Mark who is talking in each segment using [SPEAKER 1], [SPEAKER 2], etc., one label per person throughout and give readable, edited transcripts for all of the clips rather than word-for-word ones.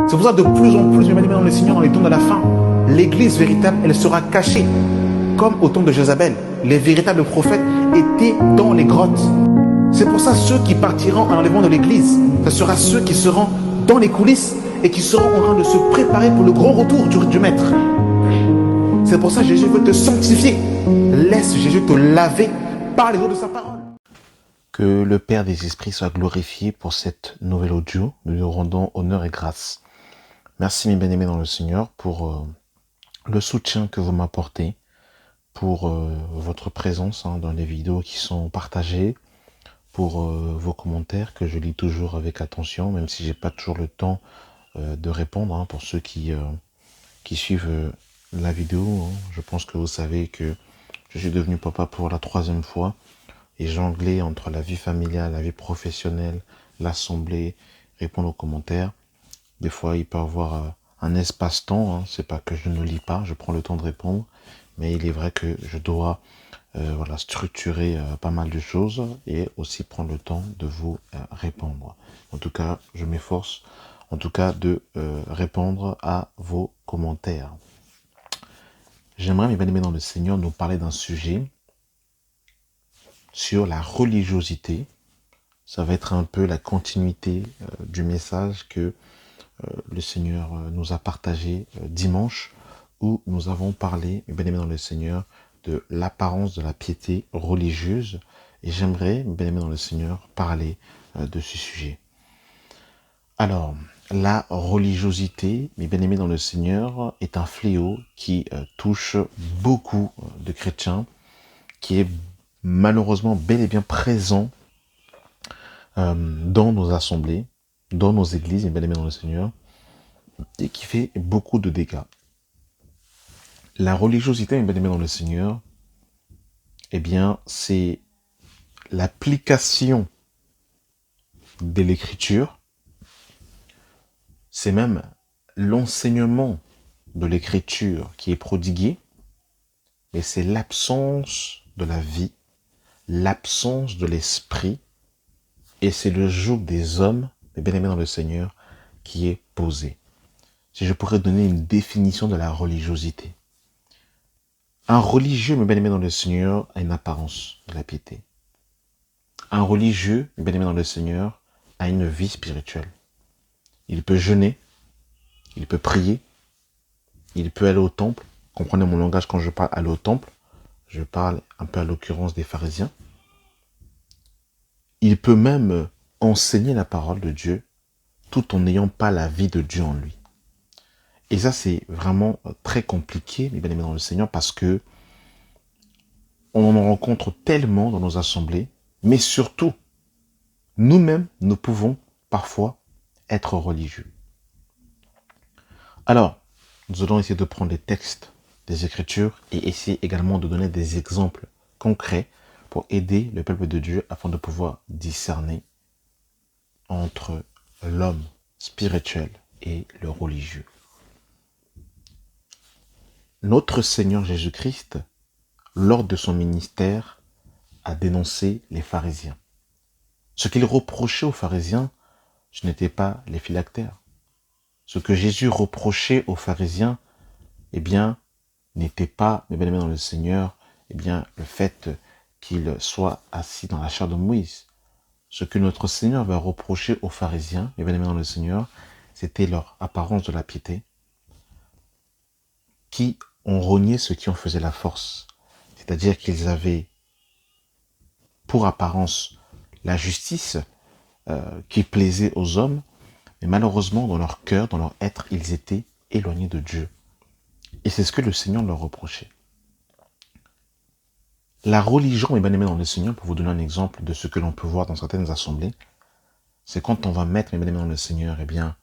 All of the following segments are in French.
[SPEAKER 1] C'est pour ça que de plus en plus, mes bien-aimés dans le Seigneur, dans les temps de la fin, l'église véritable, elle sera cachée. Comme au temps de Jézabel, les véritables prophètes étaient dans les grottes. C'est pour ça ceux qui partiront à l'enlèvement de l'église, ce sera ceux qui seront dans les coulisses et qui seront en train de se préparer pour le grand retour du Maître. C'est pour ça que Jésus veut te sanctifier. Laisse Jésus te laver par les eaux de sa parole. Que le Père des Esprits soit glorifié pour cette nouvelle audio. Nous lui rendons honneur et grâce. Merci mes bien-aimés dans le Seigneur pour le soutien que vous m'apportez, pour votre présence dans les vidéos qui sont partagées, pour vos commentaires que je lis toujours avec attention, même si j'ai pas toujours le temps de répondre. Pour ceux qui suivent la vidéo, je pense que vous savez que je suis devenu papa pour la 3e fois et jonglais entre la vie familiale, la vie professionnelle, l'assemblée, répondre aux commentaires. Des fois, il peut y avoir un espace-temps, c'est pas que je ne lis pas, je prends le temps de répondre, mais il est vrai que je dois structurer pas mal de choses et aussi prendre le temps de vous répondre. En tout cas, je m'efforce de répondre à vos commentaires. J'aimerais, mes bien-aimés dans le Seigneur, nous parler d'un sujet sur la religiosité. Ça va être un peu la continuité du message que le Seigneur nous a partagé dimanche, où nous avons parlé, mes bien-aimés dans le Seigneur, de l'apparence de la piété religieuse. Et j'aimerais, mes bien-aimés dans le Seigneur, parler de ce sujet. Alors, la religiosité, mes bien-aimés dans le Seigneur, est un fléau qui touche beaucoup de chrétiens, qui est malheureusement bel et bien présent dans nos assemblées, dans nos églises, mes bien-aimés dans le Seigneur, et qui fait beaucoup de dégâts. La religiosité, mes bien-aimés dans le Seigneur, eh bien, c'est l'application de l'écriture, c'est même l'enseignement de l'écriture qui est prodigué, mais c'est l'absence de la vie, l'absence de l'esprit, et c'est le joug des hommes, mes bien-aimés dans le Seigneur, qui est posé. Si je pourrais donner une définition de la religiosité. Un religieux, mes bien-aimés dans le Seigneur, a une apparence de la piété. Un religieux, mes bien-aimés dans le Seigneur, a une vie spirituelle. Il peut jeûner, il peut prier, il peut aller au temple. Comprenez mon langage quand je parle aller au temple. Je parle un peu à l'occurrence des pharisiens. Il peut même enseigner la parole de Dieu tout en n'ayant pas la vie de Dieu en lui. Et ça, c'est vraiment très compliqué, mes bien-aimés dans le Seigneur, parce que on en rencontre tellement dans nos assemblées, mais surtout, nous-mêmes, nous pouvons parfois être religieux. Alors, nous allons essayer de prendre les textes des Écritures et essayer également de donner des exemples concrets pour aider le peuple de Dieu afin de pouvoir discerner entre l'homme spirituel et le religieux. Notre Seigneur Jésus-Christ, lors de son ministère, a dénoncé les pharisiens. Ce qu'il reprochait aux pharisiens, ce n'était pas les phylactères. Ce que Jésus reprochait aux pharisiens, eh bien, n'était pas, mes bien-aimés dans le Seigneur, eh bien, le fait qu'ils soient assis dans la chair de Moïse. Ce que notre Seigneur va reprocher aux pharisiens, mes bien-aimés dans le Seigneur, c'était leur apparence de la piété, qui ont renié ce qui en faisait la force. C'est-à-dire qu'ils avaient pour apparence la justice qui plaisait aux hommes, mais malheureusement, dans leur cœur, dans leur être, ils étaient éloignés de Dieu. Et c'est ce que le Seigneur leur reprochait. La religion, mes bien-aimés dans le Seigneur, pour vous donner un exemple de ce que l'on peut voir dans certaines assemblées, c'est quand on va mettre, mes bien-aimés dans le Seigneur, eh bien,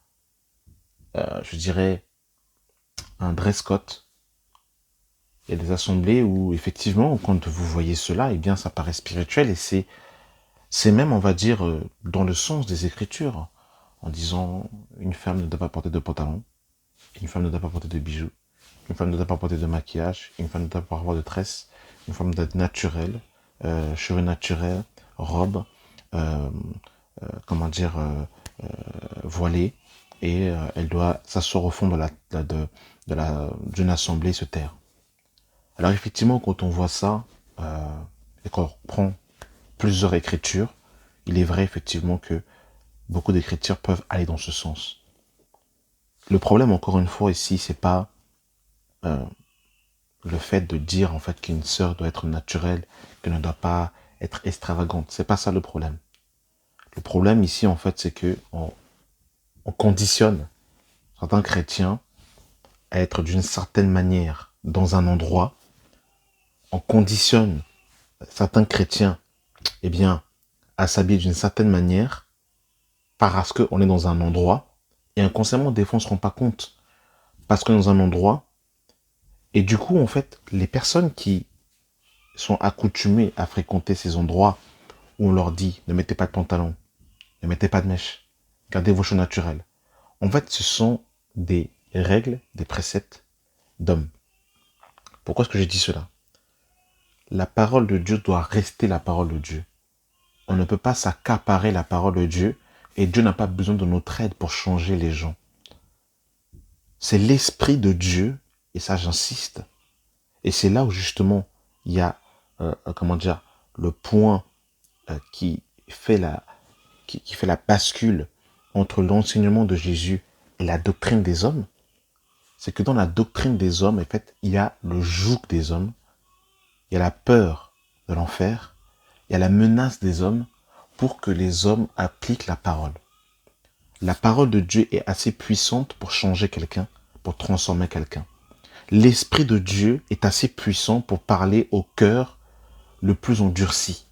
[SPEAKER 1] je dirais, un dress code. Il y a des assemblées où, effectivement, quand vous voyez cela, eh bien, ça paraît spirituel et c'est même, on va dire, dans le sens des Écritures, en disant, une femme ne doit pas porter de pantalon, une femme ne doit pas porter de bijoux, une femme ne doit pas porter de maquillage, une femme ne doit pas avoir de tresses, une femme doit être naturelle, cheveux naturels, robe, voilée, et elle doit s'asseoir au fond d'une assemblée et se taire. Alors effectivement, quand on voit ça, et qu'on prend plusieurs écritures, il est vrai effectivement que beaucoup d'écritures peuvent aller dans ce sens. Le problème, encore une fois, ici, c'est pas euh, le fait de dire en fait qu'une sœur doit être naturelle, qu'elle ne doit pas être extravagante. C'est pas ça le problème. Le problème ici, en fait, c'est que on conditionne certains chrétiens à être d'une certaine manière dans un endroit. On conditionne certains chrétiens, eh bien, à s'habiller d'une certaine manière parce qu'on est dans un endroit et inconsciemment, des fois, on ne se rend pas compte parce qu'on est dans un endroit et du coup, en fait, les personnes qui sont accoutumées à fréquenter ces endroits où on leur dit ne mettez pas de pantalon, ne mettez pas de mèche, gardez vos cheveux naturels. En fait, ce sont des règles, des préceptes d'hommes. Pourquoi est-ce que j'ai dit cela? La parole de Dieu doit rester la parole de Dieu. On ne peut pas s'accaparer la parole de Dieu et Dieu n'a pas besoin de notre aide pour changer les gens. C'est l'Esprit de Dieu, et ça j'insiste, et c'est là où justement il y a, comment dire, le point qui fait qui fait la bascule entre l'enseignement de Jésus et la doctrine des hommes, c'est que dans la doctrine des hommes, en fait, il y a le joug des hommes, il y a la peur de l'enfer, il y a la menace des hommes pour que les hommes appliquent la parole. La parole de Dieu est assez puissante pour changer quelqu'un, pour transformer quelqu'un. L'Esprit de Dieu est assez puissant pour parler au cœur le plus endurci.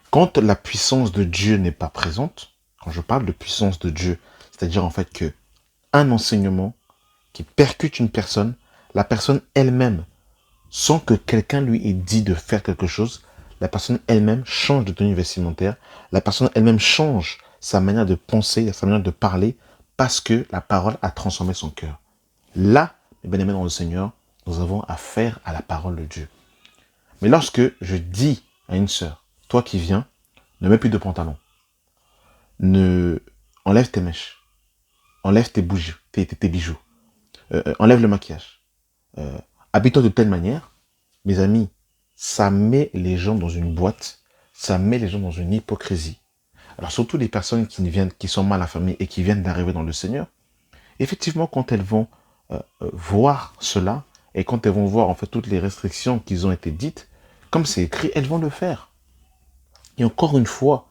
[SPEAKER 1] Quand la puissance de Dieu n'est pas présente, quand je parle de puissance de Dieu, c'est-à-dire en fait que un enseignement qui percute une personne, la personne elle-même, sans que quelqu'un lui ait dit de faire quelque chose, la personne elle-même change de tenue vestimentaire, la personne elle-même change sa manière de penser, sa manière de parler, parce que la parole a transformé son cœur. Là, mes bien-aimés dans le Seigneur, nous avons affaire à la parole de Dieu. Mais lorsque je dis à une sœur, toi qui viens, ne mets plus de pantalon, ne enlève tes mèches, enlève tes bougies, tes bijoux, enlève le maquillage, habille-toi de telle manière, mes amis, ça met les gens dans une boîte, ça met les gens dans une hypocrisie. Alors surtout les personnes qui sont mal affirmées et qui viennent d'arriver dans le Seigneur, effectivement quand elles vont voir cela, et quand elles vont voir en fait toutes les restrictions qui ont été dites, comme c'est écrit, elles vont le faire. Et encore une fois,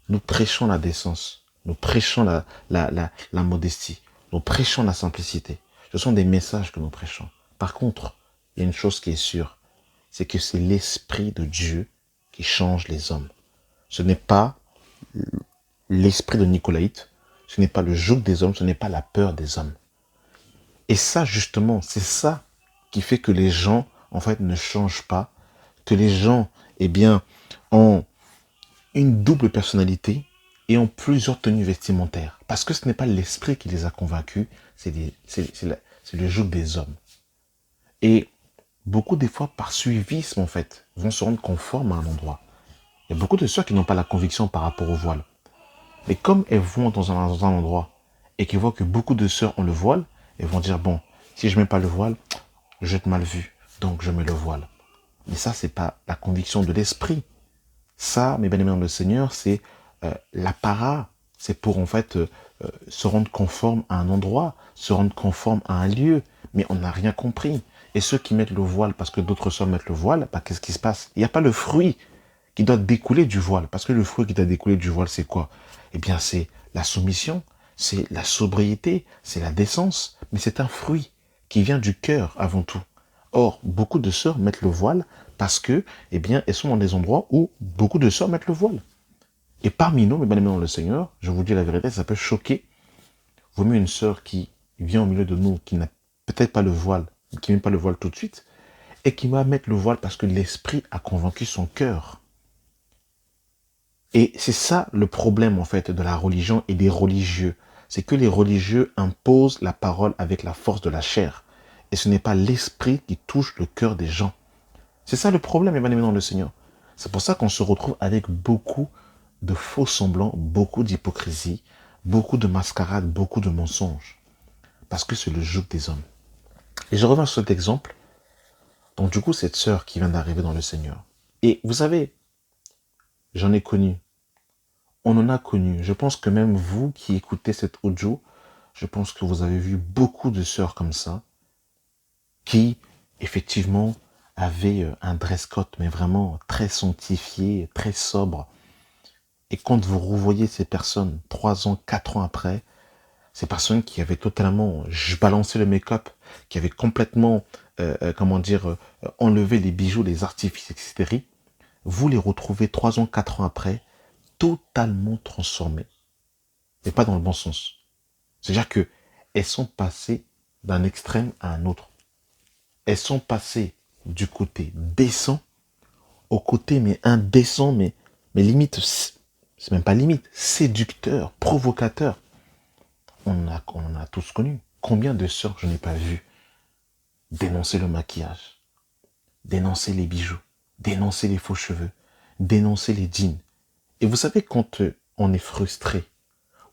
[SPEAKER 1] nous prêchons la décence, nous prêchons la modestie, nous prêchons la simplicité. Ce sont des messages que nous prêchons. Par contre, il y a une chose qui est sûre, c'est que c'est l'Esprit de Dieu qui change les hommes. Ce n'est pas l'esprit de Nicolaïte, ce n'est pas le joug des hommes, ce n'est pas la peur des hommes. Et ça, justement, c'est ça qui fait que les gens, en fait, ne changent pas, que les gens, eh bien, ont une double personnalité et ont plusieurs tenues vestimentaires. Parce que ce n'est pas l'esprit qui les a convaincus, c'est le joug des hommes. Et beaucoup des fois, par suivisme, en fait, vont se rendre conformes à un endroit. Il y a beaucoup de sœurs qui n'ont pas la conviction par rapport au voile. Mais comme elles vont dans un endroit et qu'elles voient que beaucoup de sœurs ont le voile, elles vont dire, bon, si je ne mets pas le voile, je vais être mal vu, donc je mets le voile. Mais ça, c'est pas la conviction de l'esprit. Ça, mes bien-aimés dans le Seigneur, c'est l'apparat. C'est pour en fait se rendre conforme à un endroit, se rendre conforme à un lieu. Mais on n'a rien compris. Et ceux qui mettent le voile parce que d'autres sœurs mettent le voile, bah, qu'est-ce qui se passe? Il n'y a pas le fruit qui doit découler du voile. Parce que le fruit qui doit découler du voile, c'est quoi? Eh bien, c'est la soumission, c'est la sobriété, c'est la décence. Mais c'est un fruit qui vient du cœur avant tout. Or, beaucoup de sœurs mettent le voile parce que, eh bien, elles sont dans des endroits où beaucoup de sœurs mettent le voile. Et parmi nous, mes bien-aimés dans le Seigneur, je vous dis la vérité, ça peut choquer. Vaut mieux une sœur qui vient au milieu de nous, qui n'a peut-être pas le voile, qui ne met pas le voile tout de suite, et qui va mettre le voile parce que l'esprit a convaincu son cœur. Et c'est ça le problème, en fait, de la religion et des religieux. C'est que les religieux imposent la parole avec la force de la chair. Et ce n'est pas l'esprit qui touche le cœur des gens. C'est ça le problème, mes bien-aimés dans le Seigneur. C'est pour ça qu'on se retrouve avec beaucoup de faux semblants, beaucoup d'hypocrisie, beaucoup de mascarades, beaucoup de mensonges. Parce que c'est le joug des hommes. Et je reviens sur cet exemple. Donc du coup, cette sœur qui vient d'arriver dans le Seigneur. Et vous savez, j'en ai connu. On en a connu. Je pense que même vous qui écoutez cet audio, je pense que vous avez vu beaucoup de sœurs comme ça, qui, effectivement, avaient un dress code, mais vraiment très sanctifié, très sobre. Et quand vous revoyez ces personnes, 3 ans, 4 ans après, ces personnes qui avaient totalement balancé le make-up, qui avaient complètement, enlevé les bijoux, les artifices, etc., vous les retrouvez 3 ans, 4 ans après, totalement transformées. Mais pas dans le bon sens. C'est-à-dire que elles sont passées d'un extrême à un autre. Elles sont passées du côté décent au côté mais indécent, mais limite, c'est même pas limite, séducteur, provocateur. On en a tous connu. Combien de sœurs je n'ai pas vues dénoncer le maquillage, dénoncer les bijoux, dénoncer les faux cheveux, dénoncer les jeans. Et vous savez, quand on est frustré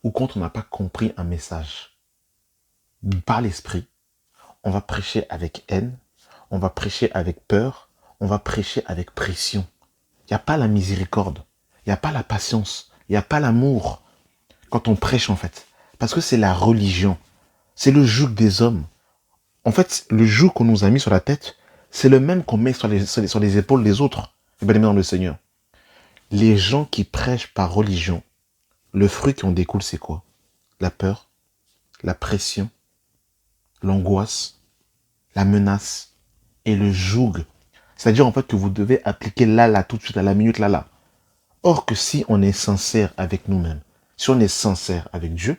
[SPEAKER 1] ou quand on n'a pas compris un message par l'esprit, on va prêcher avec haine, on va prêcher avec peur, on va prêcher avec pression. Il n'y a pas la miséricorde, il n'y a pas la patience, il n'y a pas l'amour quand on prêche en fait. Parce que c'est la religion, c'est le joug des hommes. En fait, le joug qu'on nous a mis sur la tête, c'est le même qu'on met sur les épaules des autres. Et bien aimé dans le Seigneur. Les gens qui prêchent par religion, le fruit qui en découle, c'est quoi? La peur, la pression, l'angoisse, la menace et le joug. C'est-à-dire en fait que vous devez appliquer là, tout de suite, à la minute, là. Or que si on est sincère avec nous-mêmes, si on est sincère avec Dieu,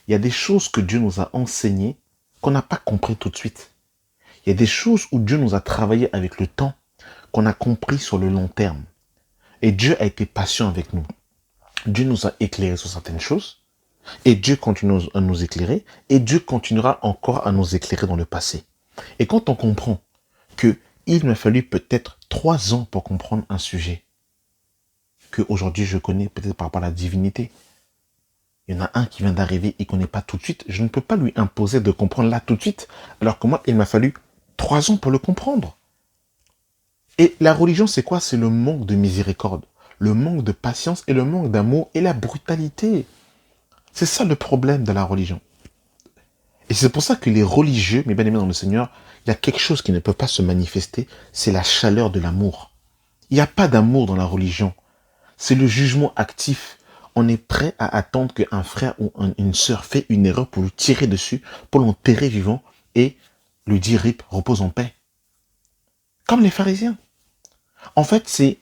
[SPEAKER 1] il y a des choses que Dieu nous a enseignées qu'on n'a pas compris tout de suite. Il y a des choses où Dieu nous a travaillé avec le temps, qu'on a compris sur le long terme. Et Dieu a été patient avec nous. Dieu nous a éclairé sur certaines choses, et Dieu continue à nous éclairer, et Dieu continuera encore à nous éclairer dans le passé. Et quand on comprend que il m'a fallu peut-être 3 ans pour comprendre un sujet que aujourd'hui je connais peut-être par rapport à la divinité. Il y en a un qui vient d'arriver et ne connaît pas tout de suite. Je ne peux pas lui imposer de comprendre là tout de suite, alors que moi, il m'a fallu 3 ans pour le comprendre. Et la religion, c'est quoi? C'est le manque de miséricorde, le manque de patience et le manque d'amour et la brutalité. C'est ça le problème de la religion. Et c'est pour ça que les religieux, mes bien-aimés dans le Seigneur, il y a quelque chose qui ne peut pas se manifester, c'est la chaleur de l'amour. Il n'y a pas d'amour dans la religion. C'est le jugement actif. On est prêt à attendre qu'un frère ou une sœur fait une erreur pour lui tirer dessus, pour l'enterrer vivant et lui dire rip, repose en paix. Comme les pharisiens. En fait, c'est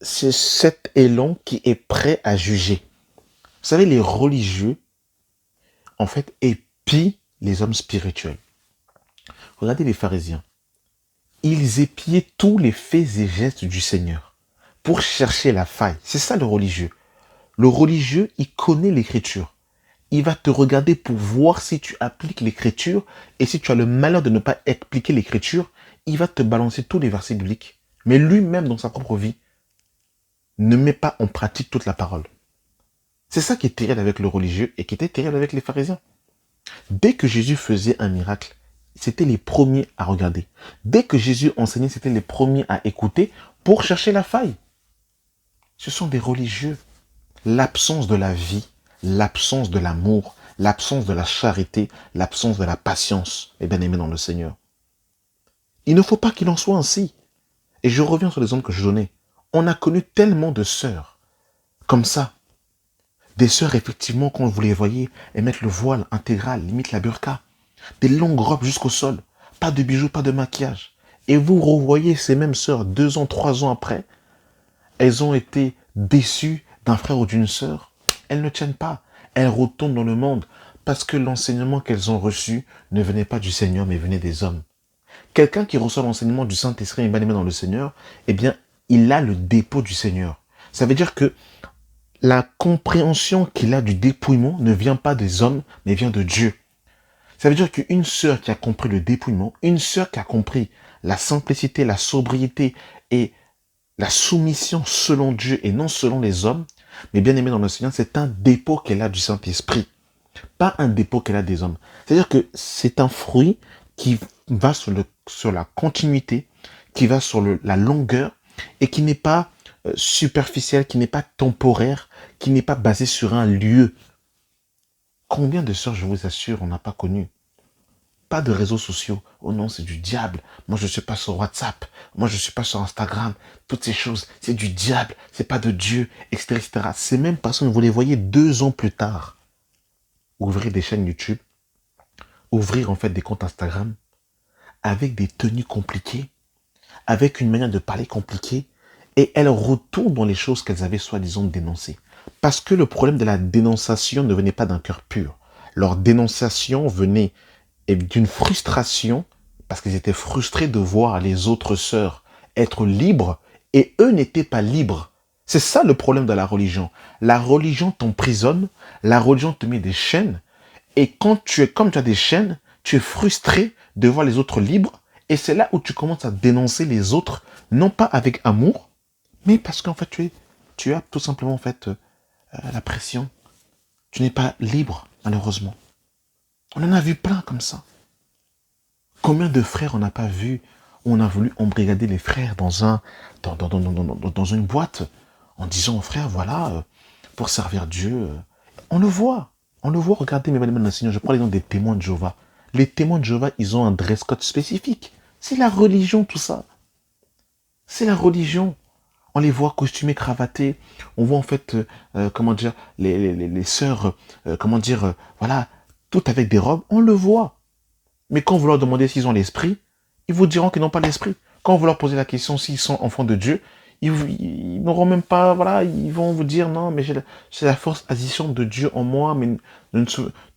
[SPEAKER 1] cet élan qui est prêt à juger. Vous savez, les religieux, en fait, épient les hommes spirituels. Regardez les pharisiens. Ils épiaient tous les faits et gestes du Seigneur pour chercher la faille. C'est ça le religieux. Le religieux, il connaît l'écriture. Il va te regarder pour voir si tu appliques l'écriture, et si tu as le malheur de ne pas appliquer l'écriture, il va te balancer tous les versets bibliques. Mais lui-même, dans sa propre vie, ne met pas en pratique toute la parole. C'est ça qui est terrible avec le religieux et qui était terrible avec les pharisiens. Dès que Jésus faisait un miracle, c'était les premiers à regarder. Dès que Jésus enseignait, c'était les premiers à écouter pour chercher la faille. Ce sont des religieux. L'absence de la vie, l'absence de l'amour, l'absence de la charité, l'absence de la patience est bien aimé dans le Seigneur. Il ne faut pas qu'il en soit ainsi. Et je reviens sur l'exemple que je donnais. On a connu tellement de sœurs comme ça. Des sœurs, effectivement, quand vous les voyez, elles mettent le voile intégral, limite la burqa. Des longues robes jusqu'au sol. Pas de bijoux, pas de maquillage. Et vous revoyez ces mêmes sœurs 2 ans, 3 ans après. Elles ont été déçues d'un frère ou d'une sœur. Elles ne tiennent pas. Elles retournent dans le monde parce que l'enseignement qu'elles ont reçu ne venait pas du Seigneur, mais venait des hommes. Quelqu'un qui reçoit l'enseignement du Saint-Esprit et bien aimé dans le Seigneur, eh bien, il a le dépôt du Seigneur. Ça veut dire que la compréhension qu'il a du dépouillement ne vient pas des hommes, mais vient de Dieu. Ça veut dire qu'une sœur qui a compris le dépouillement, une sœur qui a compris la simplicité, la sobriété et la soumission selon Dieu et non selon les hommes, Mais bien aimé dans le Seigneur, c'est un dépôt qu'elle a du Saint-Esprit, pas un dépôt qu'elle a des hommes. C'est-à-dire que c'est un fruit qui va sur la continuité, qui va sur la longueur et qui n'est pas superficiel, qui n'est pas temporaire, qui n'est pas basé sur un lieu. Combien de sœurs, je vous assure, on n'a pas connu? Pas de réseaux sociaux. Oh non, c'est du diable. Moi, je ne suis pas sur WhatsApp. Moi, je ne suis pas sur Instagram. Toutes ces choses, c'est du diable. C'est pas de Dieu, etc., etc. Ces mêmes personnes, vous les voyez 2 ans plus tard ouvrir des chaînes YouTube, ouvrir en fait des comptes Instagram avec des tenues compliquées, avec une manière de parler compliquée, et elles retournent dans les choses qu'elles avaient soi-disant dénoncées. Parce que le problème de la dénonciation ne venait pas d'un cœur pur. Leur dénonciation venait d'une frustration, parce qu'ils étaient frustrés de voir les autres sœurs être libres, et eux n'étaient pas libres. C'est ça le problème de la religion. La religion t'emprisonne, la religion te met des chaînes, et comme tu as des chaînes, tu es frustré de voir les autres libres, et c'est là où tu commences à dénoncer les autres, non pas avec amour, mais parce qu'en fait tu as tout simplement en fait la pression. Tu n'es pas libre, malheureusement. On en a vu plein comme ça. Combien de frères on n'a pas vu, on a voulu embrigader les frères dans une boîte, en disant aux frères, voilà, pour servir Dieu. On le voit, regardez mes bien-aimés dans le Seigneur, je prends l'exemple des témoins de Jéhovah. Les témoins de Jéhovah, ils ont un dress code spécifique. C'est la religion, tout ça. C'est la religion. On les voit costumés, cravatés. On voit en fait, comment dire, les sœurs, voilà, toutes avec des robes. On le voit. Mais quand vous leur demandez s'ils ont l'esprit, ils vous diront qu'ils n'ont pas l'esprit. Quand vous leur posez la question s'ils sont enfants de Dieu, ils n'auront même pas, voilà, ils vont vous dire non, mais j'ai la force agissante de Dieu en moi, mais nous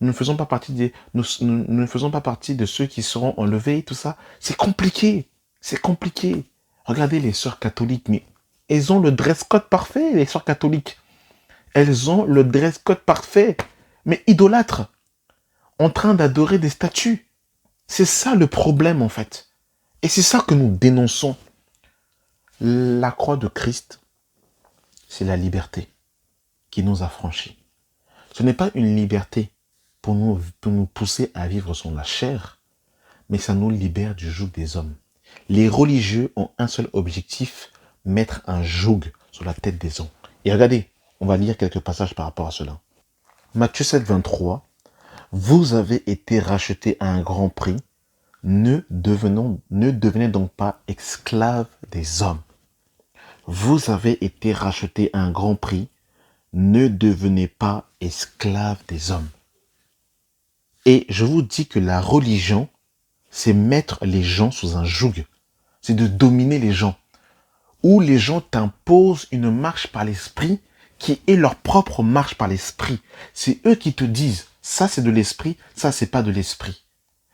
[SPEAKER 1] ne faisons pas partie nous ne faisons pas partie de ceux qui seront enlevés, tout ça. C'est compliqué. C'est compliqué. Regardez les sœurs catholiques, mais elles ont le dress code parfait, les sœurs catholiques. Elles ont le dress code parfait, mais idolâtres, en train d'adorer des statues. C'est ça le problème en fait. Et c'est ça que nous dénonçons. La croix de Christ, c'est la liberté qui nous a franchis. Ce n'est pas une liberté pour nous pousser à vivre sur la chair, mais ça nous libère du joug des hommes. Les religieux ont un seul objectif, mettre un joug sur la tête des hommes. Et regardez, on va lire quelques passages par rapport à cela. Matthieu 7, 23. Vous avez été rachetés à un grand prix. Ne devenez donc pas esclaves des hommes. Vous avez été rachetés à un grand prix. Ne devenez pas esclaves des hommes. Et je vous dis que la religion, c'est mettre les gens sous un joug. C'est de dominer les gens. Où les gens t'imposent une marche par l'esprit qui est leur propre marche par l'esprit. C'est eux qui te disent, ça c'est de l'esprit, ça c'est pas de l'esprit.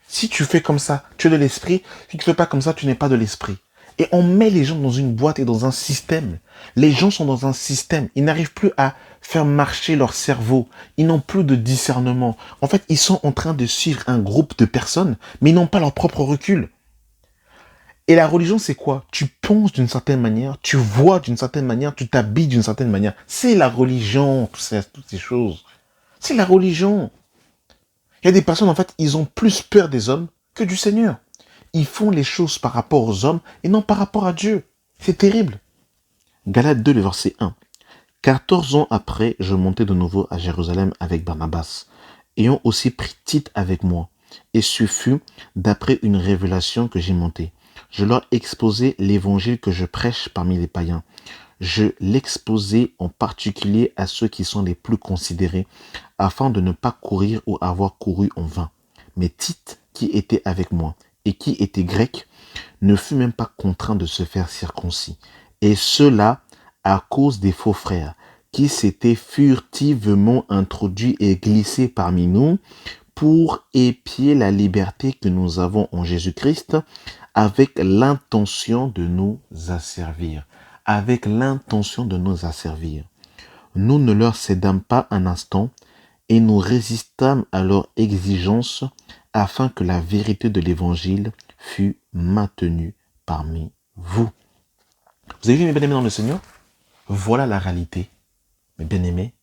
[SPEAKER 1] Si tu fais comme ça, tu es de l'esprit. Si tu ne fais pas comme ça, tu n'es pas de l'esprit. Et on met les gens dans une boîte et dans un système. Les gens sont dans un système. Ils n'arrivent plus à faire marcher leur cerveau. Ils n'ont plus de discernement. En fait, ils sont en train de suivre un groupe de personnes, mais ils n'ont pas leur propre recul. Et la religion, c'est quoi? Tu penses d'une certaine manière, tu vois d'une certaine manière, tu t'habilles d'une certaine manière. C'est la religion, toutes ces choses. C'est la religion. Il y a des personnes, en fait, ils ont plus peur des hommes que du Seigneur. Ils font les choses par rapport aux hommes et non par rapport à Dieu. C'est terrible. Galates 2, le verset 1. 14 ans après, je montai de nouveau à Jérusalem avec Barnabas, ayant aussi pris Tite avec moi. Et ce fut d'après une révélation que j'ai montée. Je leur exposai l'évangile que je prêche parmi les païens. Je l'exposai en particulier à ceux qui sont les plus considérés, afin de ne pas courir ou avoir couru en vain. Mais Tite, qui était avec moi, et qui était grec, ne fut même pas contraint de se faire circoncis. Et cela à cause des faux frères, qui s'étaient furtivement introduits et glissés parmi nous, pour épier la liberté que nous avons en Jésus-Christ, avec l'intention de nous asservir. Avec l'intention de nous asservir. Nous ne leur cédâmes pas un instant, et nous résistâmes à leurs exigences, afin que la vérité de l'évangile fût maintenue parmi vous. Vous avez vu mes bien-aimés dans le Seigneur? Voilà la réalité. mes bien-aimés,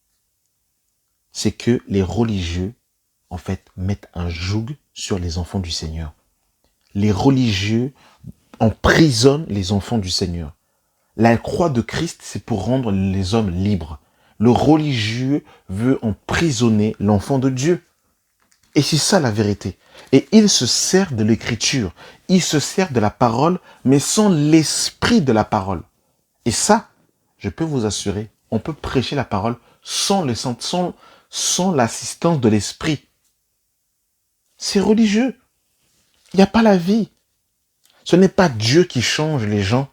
[SPEAKER 1] c'est que les religieux, en fait, mettent un joug sur les enfants du Seigneur. Les religieux emprisonnent les enfants du Seigneur. La croix de Christ, c'est pour rendre les hommes libres. Le religieux veut emprisonner l'enfant de Dieu. Et c'est ça la vérité. Et ils se servent de l'écriture, ils se servent de la parole, mais sans l'esprit de la parole. Et ça, je peux vous assurer, on peut prêcher la parole sans l'assistance de l'esprit. C'est religieux. Il n'y a pas la vie. Ce n'est pas Dieu qui change les gens.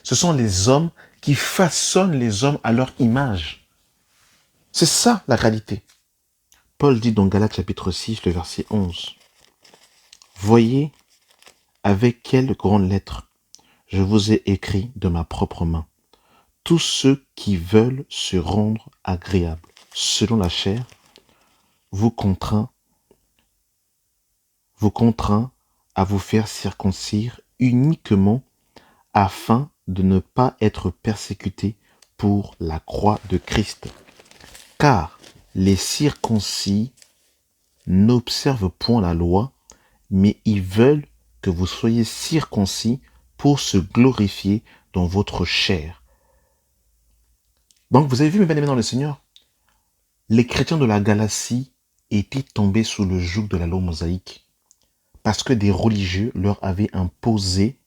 [SPEAKER 1] Ce sont les hommes qui façonnent les hommes à leur image. C'est ça la réalité. Paul dit dans Galates chapitre 6, le verset 11. Voyez avec quelle grande lettre je vous ai écrit de ma propre main. Tous ceux qui veulent se rendre agréables selon la chair vous contraint à vous faire circoncire uniquement afin de ne pas être persécutés pour la croix de Christ. Car les circoncis n'observent point la loi, mais ils veulent que vous soyez circoncis pour se glorifier dans votre chair. Donc vous avez vu, mes bien-aimés dans le Seigneur, les chrétiens de la Galatie étaient tombés sous le joug de la loi mosaïque parce que des religieux leur avaient imposé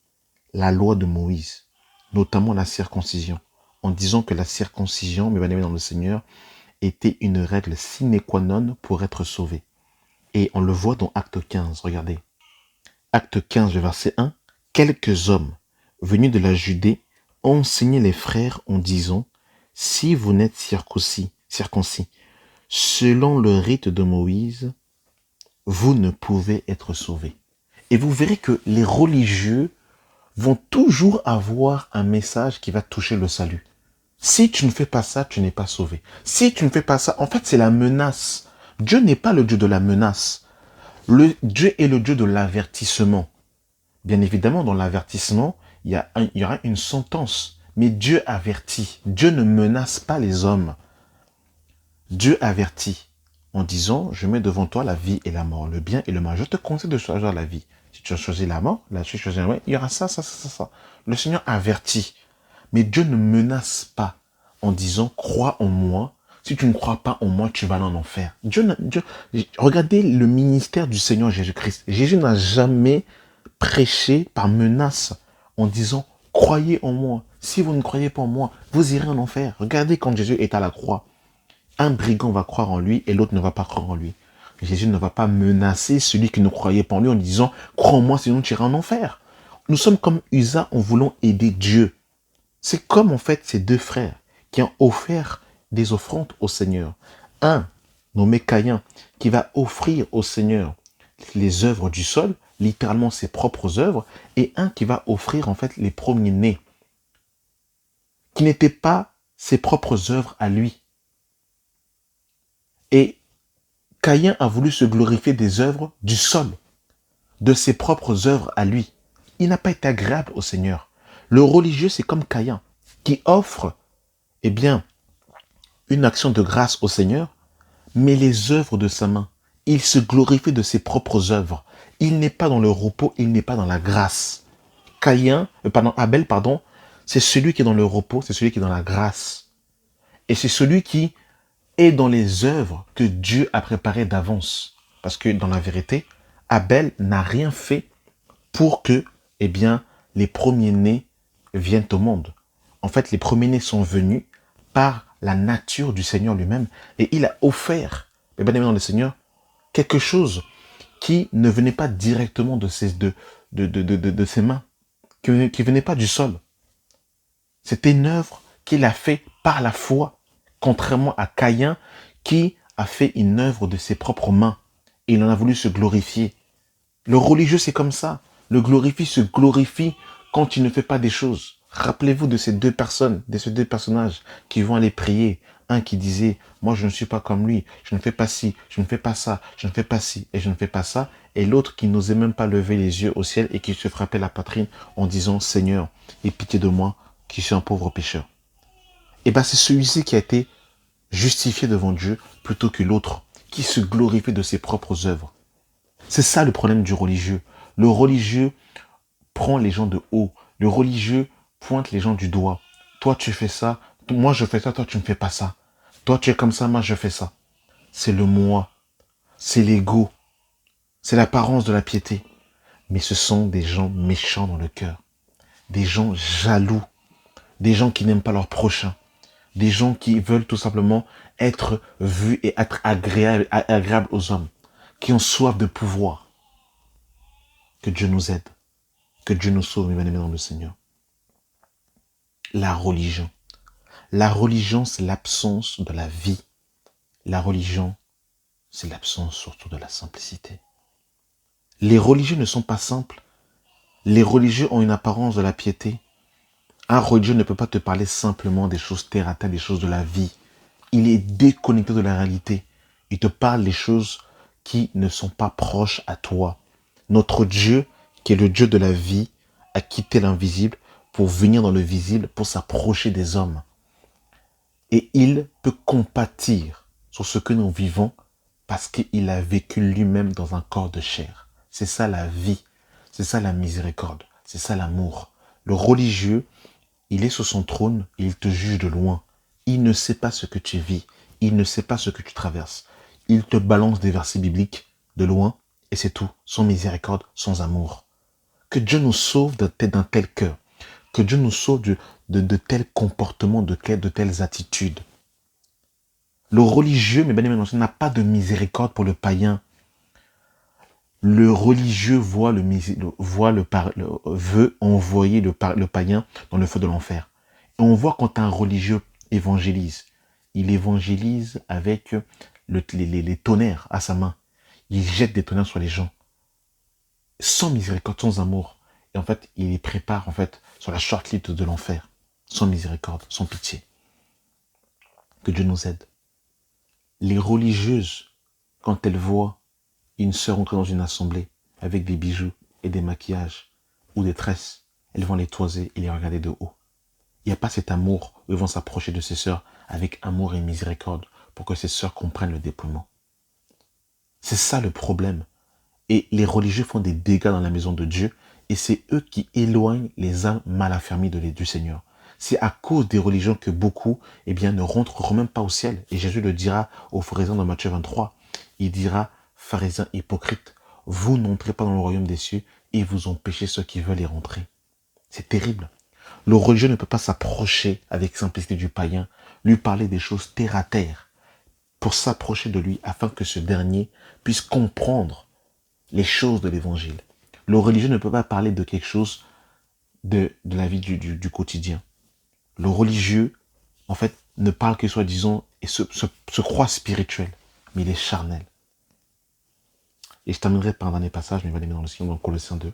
[SPEAKER 1] la loi de Moïse, notamment la circoncision, en disant que la circoncision, mes bien-aimés dans le Seigneur, était une règle sine qua non pour être sauvé. Et on le voit dans Acte 15, regardez. Acte 15, verset 1. Quelques hommes venus de la Judée enseignaient les frères en disant, si vous n'êtes circoncis, selon le rite de Moïse, vous ne pouvez être sauvés. Et vous verrez que les religieux vont toujours avoir un message qui va toucher le salut. Si tu ne fais pas ça, tu n'es pas sauvé. Si tu ne fais pas ça, en fait, c'est la menace. Dieu n'est pas le Dieu de la menace. Dieu est le Dieu de l'avertissement. Bien évidemment, dans l'avertissement, il y aura une sentence. Mais Dieu avertit. Dieu ne menace pas les hommes. Dieu avertit en disant, je mets devant toi la vie et la mort, le bien et le mal. Je te conseille de choisir la vie. Si tu as choisi la mort, là, tu choisis la mort, il y aura ça. Le Seigneur avertit. Mais Dieu ne menace pas en disant, crois en moi. Si tu ne crois pas en moi, tu vas aller en enfer. Regardez le ministère du Seigneur Jésus-Christ. Jésus n'a jamais prêché par menace en disant, croyez en moi. Si vous ne croyez pas en moi, vous irez en enfer. Regardez quand Jésus est à la croix. Un brigand va croire en lui et l'autre ne va pas croire en lui. Jésus ne va pas menacer celui qui ne croyait pas en lui en disant, crois en moi, sinon tu iras en enfer. Nous sommes comme Usa en voulant aider Dieu. C'est comme en fait ces deux frères qui ont offert des offrandes au Seigneur. Un, nommé Caïn, qui va offrir au Seigneur les œuvres du sol, littéralement ses propres œuvres, et un qui va offrir en fait les premiers-nés, qui n'étaient pas ses propres œuvres à lui. Et Caïn a voulu se glorifier des œuvres du sol, de ses propres œuvres à lui. Il n'a pas été agréable au Seigneur. Le religieux, c'est comme Caïn, qui offre, eh bien, une action de grâce au Seigneur, mais les œuvres de sa main. Il se glorifie de ses propres œuvres. Il n'est pas dans le repos, il n'est pas dans la grâce. Abel, c'est celui qui est dans le repos, c'est celui qui est dans la grâce. Et c'est celui qui est dans les œuvres que Dieu a préparées d'avance. Parce que dans la vérité, Abel n'a rien fait pour que, eh bien, les premiers-nés viennent au monde. En fait, les premiers-nés sont venus par la nature du Seigneur lui-même. Et il a offert, eh bien, dans le Seigneur, quelque chose qui ne venait pas directement de ses mains, qui ne venait pas du sol. C'était une œuvre qu'il a fait par la foi, contrairement à Caïn qui a fait une œuvre de ses propres mains. Et il en a voulu se glorifier. Le religieux, c'est comme ça. Le glorifie se glorifie quand il ne fait pas des choses. Rappelez-vous de ces deux personnes, de ces deux personnages qui vont aller prier. Un qui disait, moi je ne suis pas comme lui, je ne fais pas ci, je ne fais pas ça, je ne fais pas ci et je ne fais pas ça. Et l'autre qui n'osait même pas lever les yeux au ciel et qui se frappait la poitrine en disant, Seigneur, aie pitié de moi qui suis un pauvre pécheur. Et bien c'est celui-ci qui a été justifié devant Dieu plutôt que l'autre qui se glorifie de ses propres œuvres. C'est ça le problème du religieux. Le religieux prend les gens de haut. Le religieux pointe les gens du doigt. Toi, tu fais ça. Moi, je fais ça. Toi, tu ne fais pas ça. Toi, tu es comme ça. Moi, je fais ça. C'est le moi. C'est l'ego. C'est l'apparence de la piété. Mais ce sont des gens méchants dans le cœur. Des gens jaloux. Des gens qui n'aiment pas leur prochain. Des gens qui veulent tout simplement être vus et être agréables aux hommes. Qui ont soif de pouvoir. Que Dieu nous aide. Que Dieu nous sauve, mes bien-aimés dans le Seigneur. La religion. La religion, c'est l'absence de la vie. La religion, c'est l'absence surtout de la simplicité. Les religieux ne sont pas simples. Les religieux ont une apparence de la piété. Un religieux ne peut pas te parler simplement des choses terre à terre, des choses de la vie. Il est déconnecté de la réalité. Il te parle des choses qui ne sont pas proches à toi. Notre Dieu, qui est le Dieu de la vie, a quitté l'invisible pour venir dans le visible, pour s'approcher des hommes. Et il peut compatir sur ce que nous vivons parce qu'il a vécu lui-même dans un corps de chair. C'est ça la vie, c'est ça la miséricorde, c'est ça l'amour. Le religieux, il est sur son trône et il te juge de loin. Il ne sait pas ce que tu vis, il ne sait pas ce que tu traverses. Il te balance des versets bibliques de loin et c'est tout, sans miséricorde, sans amour. Que Dieu nous sauve d'un tel cœur. Que Dieu nous sauve de tels comportements, de telles attitudes. Le religieux, mes bien-aimés, n'a pas de miséricorde pour le païen. Le religieux veut envoyer le païen dans le feu de l'enfer. Et on voit quand un religieux évangélise, il évangélise avec les tonnerres à sa main. Il jette des tonnerres sur les gens. Sans miséricorde, sans amour. Et en fait, il les prépare sur la shortlist de l'enfer. Sans miséricorde, sans pitié. Que Dieu nous aide. Les religieuses, quand elles voient une sœur entrer dans une assemblée avec des bijoux et des maquillages ou des tresses, elles vont les toiser et les regarder de haut. Il n'y a pas cet amour où ils vont s'approcher de ces sœurs avec amour et miséricorde pour que ces sœurs comprennent le dépouillement. C'est ça le problème. Et les religieux font des dégâts dans la maison de Dieu et c'est eux qui éloignent les âmes mal affermies du Seigneur. C'est à cause des religions que beaucoup ne rentreront même pas au ciel. Et Jésus le dira aux pharisiens dans Matthieu 23. Il dira, pharisiens hypocrites, vous n'entrez pas dans le royaume des cieux et vous empêchez ceux qui veulent y rentrer. C'est terrible. Le religieux ne peut pas s'approcher avec simplicité du païen, lui parler des choses terre à terre, pour s'approcher de lui afin que ce dernier puisse comprendre les choses de l'évangile. Le religieux ne peut pas parler de quelque chose de la vie du quotidien. Le religieux, ne parle que soi-disant et se croit spirituel, mais il est charnel. Et je terminerai par un dernier passage, mais il va les mettre dans le Seigneur, dans Colossiens 2.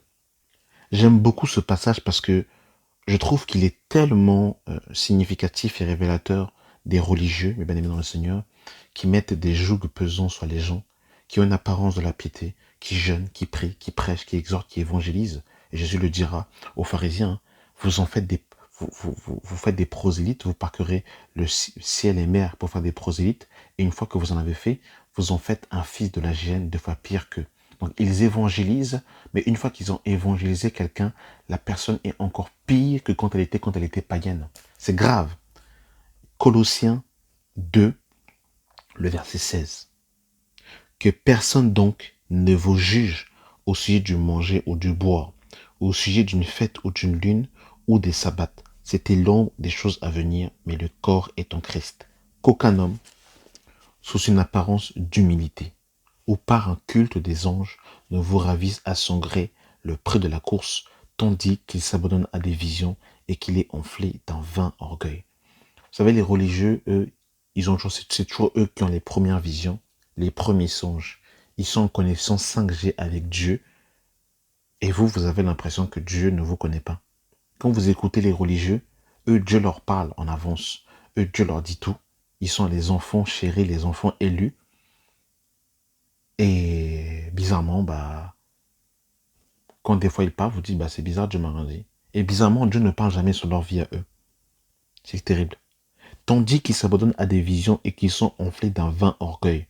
[SPEAKER 1] J'aime beaucoup ce passage parce que je trouve qu'il est tellement significatif et révélateur des religieux, mes bien-aimés dans le Seigneur, qui mettent des jougs pesants sur les gens, qui ont une apparence de la piété, qui jeûnent, qui prient, qui prêchent, qui exhortent, qui évangélisent. Et Jésus le dira aux pharisiens, vous faites des prosélytes, vous parcourez le ciel et mer pour faire des prosélytes, et une fois que vous en avez fait, vous en faites un fils de la géhenne 2 fois pire qu'eux. Donc ils évangélisent, mais une fois qu'ils ont évangélisé quelqu'un, la personne est encore pire que quand elle était païenne. C'est grave. Colossiens 2, le verset 16. Que personne donc ne vous juge au sujet du manger ou du boire, au sujet d'une fête ou d'une lune ou des sabbats. C'était l'ombre des choses à venir, mais le corps est en Christ. Qu'aucun homme, sous une apparence d'humilité, ou par un culte des anges, ne vous ravise à son gré le prix de la course, tandis qu'il s'abandonne à des visions et qu'il est enflé d'un vain orgueil. Vous savez, les religieux, eux, c'est toujours eux qui ont les premières visions, les premiers songes. Ils sont en connaissance 5G avec Dieu. Et vous avez l'impression que Dieu ne vous connaît pas. Quand vous écoutez les religieux, eux, Dieu leur parle en avance. Eux, Dieu leur dit tout. Ils sont les enfants chéris, les enfants élus. Et bizarrement, quand des fois ils parlent, vous dites, c'est bizarre, Dieu m'a rien dit. Et bizarrement, Dieu ne parle jamais sur leur vie à eux. C'est terrible. tandis qu'ils s'abandonnent à des visions et qui sont enflés d'un vain orgueil,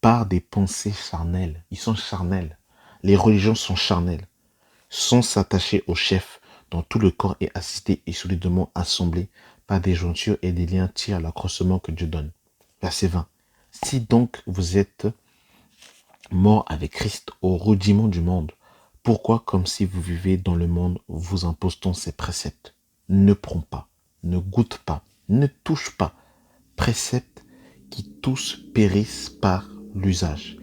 [SPEAKER 1] par des pensées charnelles. Ils sont charnels. Les religions sont charnelles, sans s'attacher au chef, dont tout le corps est assisté et solidement assemblé par des jointures et des liens tirent l'accroissement que Dieu donne. Verset 20. Si donc vous êtes morts avec Christ au rudiment du monde, pourquoi, comme si vous vivez dans le monde, vous impose-t-on ces préceptes? Ne prends pas, ne goûte pas, ne touche pas. Préceptes qui tous périssent par l'usage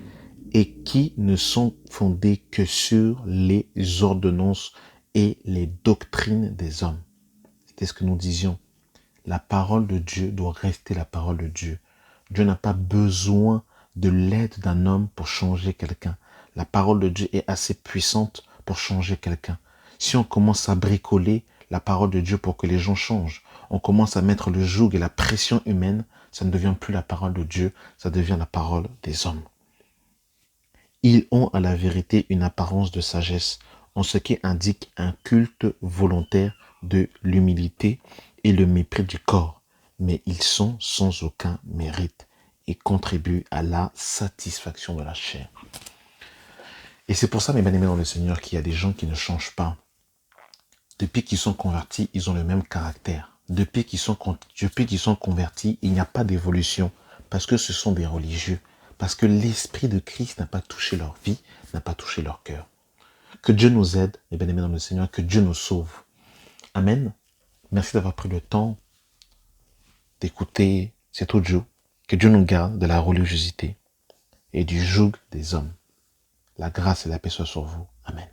[SPEAKER 1] et qui ne sont fondés que sur les ordonnances et les doctrines des hommes. C'était ce que nous disions. La parole de Dieu doit rester la parole de Dieu. Dieu n'a pas besoin de l'aide d'un homme pour changer quelqu'un. La parole de Dieu est assez puissante pour changer quelqu'un. Si on commence à bricoler la parole de Dieu pour que les gens changent, on commence à mettre le joug et la pression humaine, ça ne devient plus la parole de Dieu, ça devient la parole des hommes. Ils ont à la vérité une apparence de sagesse, en ce qui indique un culte volontaire de l'humilité et le mépris du corps, mais ils sont sans aucun mérite et contribuent à la satisfaction de la chair. Et c'est pour ça, mes bien-aimés dans le Seigneur, qu'il y a des gens qui ne changent pas. Depuis qu'ils sont convertis, ils ont le même caractère. Depuis qu'ils sont convertis, il n'y a pas d'évolution, parce que ce sont des religieux, parce que l'Esprit de Christ n'a pas touché leur vie, n'a pas touché leur cœur. Que Dieu nous aide, mes bien-aimés dans le Seigneur, que Dieu nous sauve. Amen. Merci d'avoir pris le temps d'écouter cet audio. Que Dieu nous garde de la religiosité et du joug des hommes. La grâce et la paix soient sur vous. Amen.